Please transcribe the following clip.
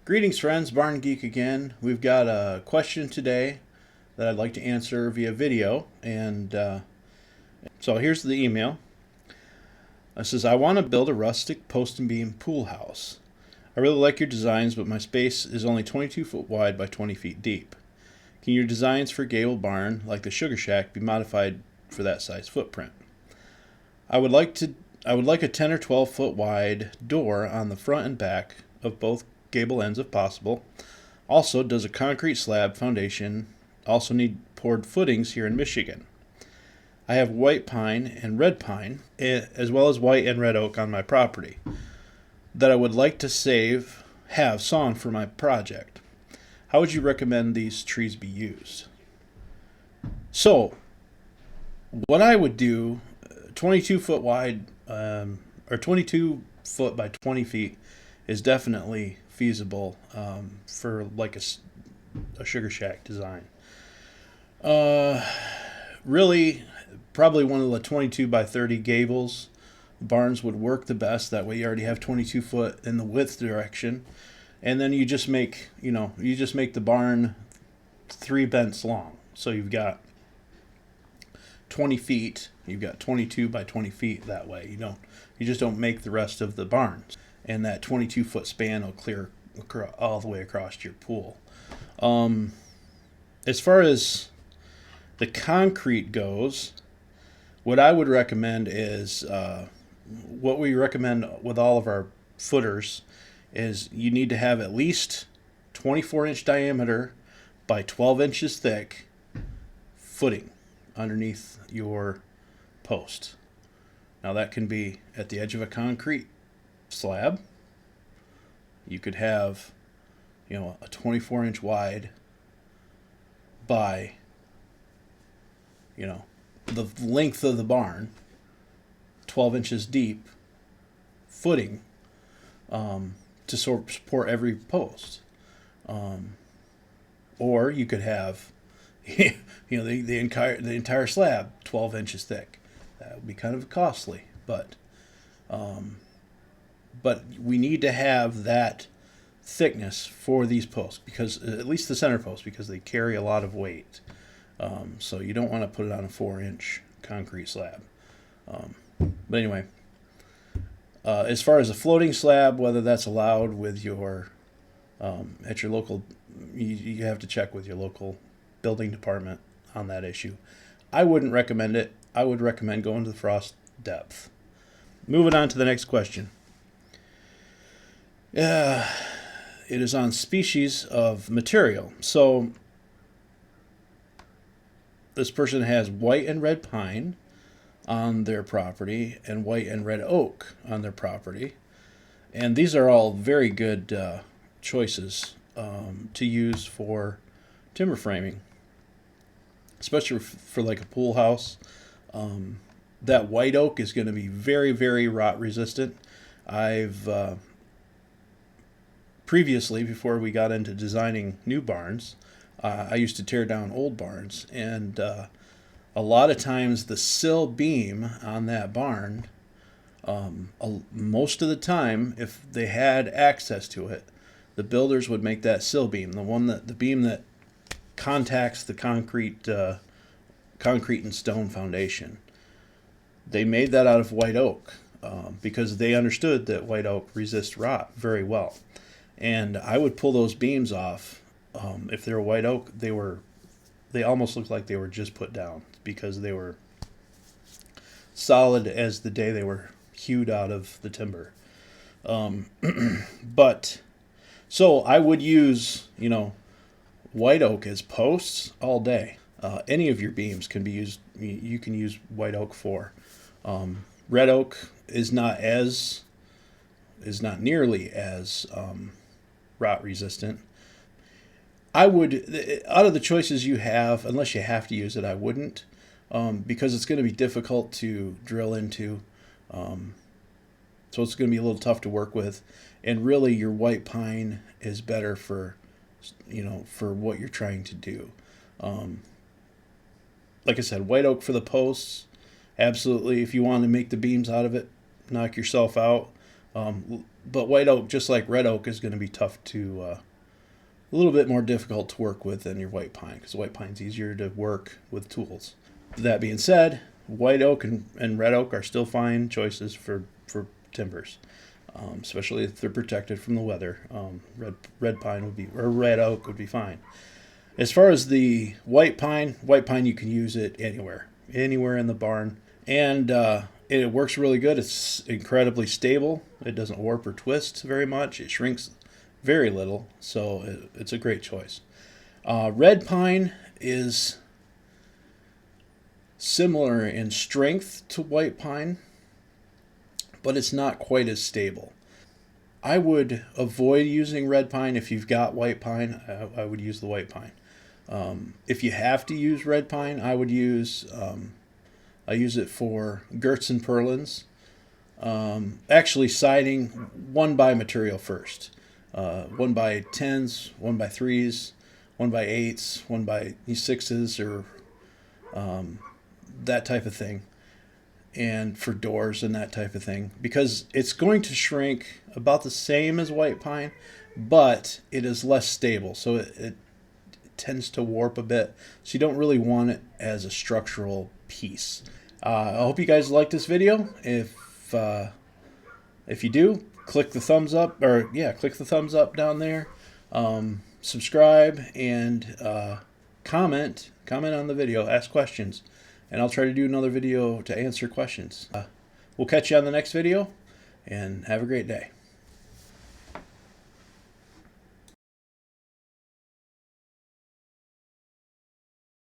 Greetings, friends. BarnGeek again. We've got a question today that I'd like to answer via video. So here's the email. It says, I want to build a rustic post and beam pool house. I really like your designs, but my space is only 22 foot wide by 20 feet deep. Can your designs for gable barn, like the Sugar Shack, be modified for that size footprint? I would like a 10 or 12 foot wide door on the front and back of both gable ends if possible. Also, does a concrete slab foundation also need poured footings here in Michigan? I have white pine and red pine, as well as white and red oak on my property that I would like to have sawn for my project. How would you recommend these trees be used? So, what I would do, 22 foot wide, or 22 foot by 20 feet is definitely feasible for like a Sugar Shack design. Really, probably one of the 22 by 30 gables barns would work the best. That way you already have 22 foot in the width direction. And then you just make the barn 3 bents long. So you've got 20 feet, you've got 22 by 20 feet that way. You just don't make the rest of the barns. And that 22 foot span will clear all the way across your pool. As far as the concrete goes, what I would recommend is what we recommend with all of our footers is you need to have at least 24-inch diameter by 12 inches thick footing underneath your post. Now that can be at the edge of a concrete slab. You could have, a 24-inch wide by, the length of the barn, 12 inches deep footing to support every post. Or you could have, the entire slab 12 inches thick. That would be kind of costly, but we need to have that thickness for these posts, because at least the center posts, because they carry a lot of weight. So you don't want to put it on a 4-inch concrete slab. But anyway, as far as a floating slab, whether that's allowed with your at your local, you have to check with your local building department on that issue. I wouldn't recommend it. I would recommend going to the frost depth. Moving on to the next question. It is on species of material. So this person has white and red pine on their property and white and red oak on their property. And these are all very good choices to use for timber framing, especially for like a pool house. That white oak is going to be very, very rot resistant. I've previously, before we got into designing new barns, I used to tear down old barns, and a lot of times the sill beam on that barn, most of the time, if they had access to it, the builders would make that sill beam, the beam that contacts the concrete and stone foundation. They made that out of white oak because they understood that white oak resists rot very well. And I would pull those beams off. If they were white oak, they almost looked like they were just put down, because they were solid as the day they were hewed out of the timber. So I would use, white oak as posts all day. Any of your beams can be used. You can use white oak for. Red oak is not nearly as rot resistant. I would, out of the choices you have, unless you have to use it, I wouldn't, because it's going to be difficult to drill into. So it's going to be a little tough to work with. And really, your white pine is better for what you're trying to do. Like I said, white oak for the posts, absolutely. If you want to make the beams out of it, knock yourself out. But white oak, just like red oak, is going to be tough to, a little bit more difficult to work with than your white pine, because white pine's easier to work with tools. That being said, white oak and red oak are still fine choices for timbers, especially if they're protected from the weather. Red pine would be, or red oak would be fine. As far as the white pine you can use it anywhere in the barn, and it works really good. It's incredibly stable. It doesn't warp or twist very much. It shrinks very little, so it's a great choice. Red pine is similar in strength to white pine, but it's not quite as stable. I would avoid using red pine. If you've got white pine, I would use the white pine. If you have to use red pine, I would use, I use it for girts and purlins. Actually siding 1x material first. 1x10s, 1x3s, 1x8s, 1x6s, or that type of thing, and for doors and that type of thing, because it's going to shrink about the same as white pine, but it is less stable, so it tends to warp a bit, so you don't really want it as a structural piece. I hope you guys like this video. If you do, click the thumbs up, or click the thumbs up down there. Subscribe and comment on the video. Ask questions, and I'll try to do another video to answer questions. We'll catch you on the next video, and have a great day.